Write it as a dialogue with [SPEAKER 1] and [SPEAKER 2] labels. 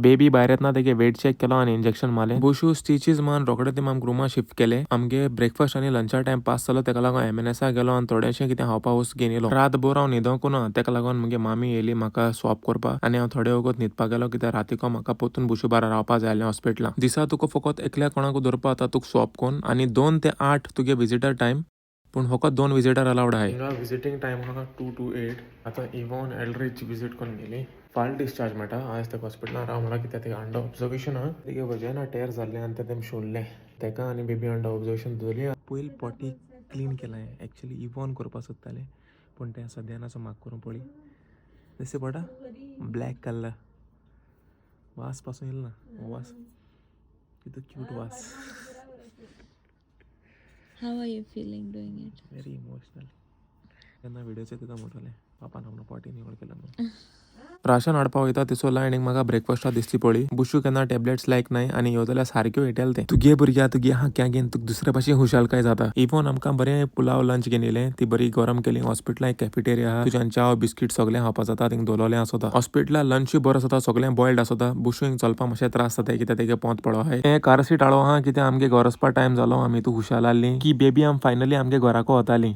[SPEAKER 1] Baby भायर येतना तेगे वेट चेक केलो आनी इंजेक्शन मारलें. बुशू स्टिचीज मान रोखडे ते आमकां रुमा शिफ्ट केले. आमगे ब्रेकफास्ट आनी लंचा टाइम पास जालो तेका लागून एमएनएसा गेलो आनी थोडेशें कितें खावपा वस्त घेवन येयलो. रातभर हांव न्हिदोंकू ना तेका लागून मुगे मामी येयली म्हाका स्वॉप करपा आनी हांव थोडे वगत न्हिदपा गेलो कित्याक रातीको म्हाका पोतून बुशू बारा रावपा जाय आसलें हॉस्पिटलान. दिसा तुका फकत एकल्या कोणाक धरपा जाता तुका स्वॉप कोन्न आनी 2 ते 8 तुगे विजिटर टाइम पूण फकत 2 विजिटर अलाउड आहाय. हिंगा विजिटींग टाइम आहा 2 to 8. आतां इवॉन एल्ड्रीच विजीट करून गेली. फाल डिस्चार्ज मेळटा आयज तेका हॉस्पिटलान राव म्हणला कित्याक तेका अंडर ऑब्जर्वेशन आहा. तेगे वजना टेर जाल्लें आनी तें शोल्लें. तेका आनी बेबी अंडर ऑब्जर्वेशन दवरली. पयलीं पॉटी क्लीन केलां एक्चुअली इवॉन करपा सोदतालें पूण तें सद्यान असो म्हाका करून पळय दिसता पडटा ब्लॅक कलर वास पासून येयलो ना वास कितलो क्यूट वास.
[SPEAKER 2] How are you feeling doing it?
[SPEAKER 1] Very emotional. केन्ना व्हिडिओचे तिका म्हणटलें पापान आपलो पॉटी निवळ केला म्हणून. राशन हाडपा वयता तेचो लायनीक म्हाका ब्रेकफास्टा दिसली पळय. बुशू केन्ना टॅबलेट्स लायक नाय आनी ह्यो जाल्यार सारक्यो हेटेल तें तुगे भुरग्या तुगे हाक्या घेवन तुका दुसऱ्या भाशेन खुशालकाय जाता. इवन आमकां बरें पुलाव लंच घेवन येयलें ती बरी गरम केली. हॉस्पिटलान एक कॅफेटेरिया आहा तुज्यान चाव बिस्कीट सगळें खावपा जाता थिंग दवरलेलें आसता. हॉस्पिटलान लंचूय बरो आसता सगळें बॉयल्ड आसता. बुशूंक चलपा मातशें त्रास जाता कित्याक तेगे पोंत पडो आहाय. हें कार सीट हाडो आहा कित्याक आमगे घर वचपा टायम जालो आमी तू खुशाल आहलीं की बेबी आम फायनली आमगे घराको वतालीं.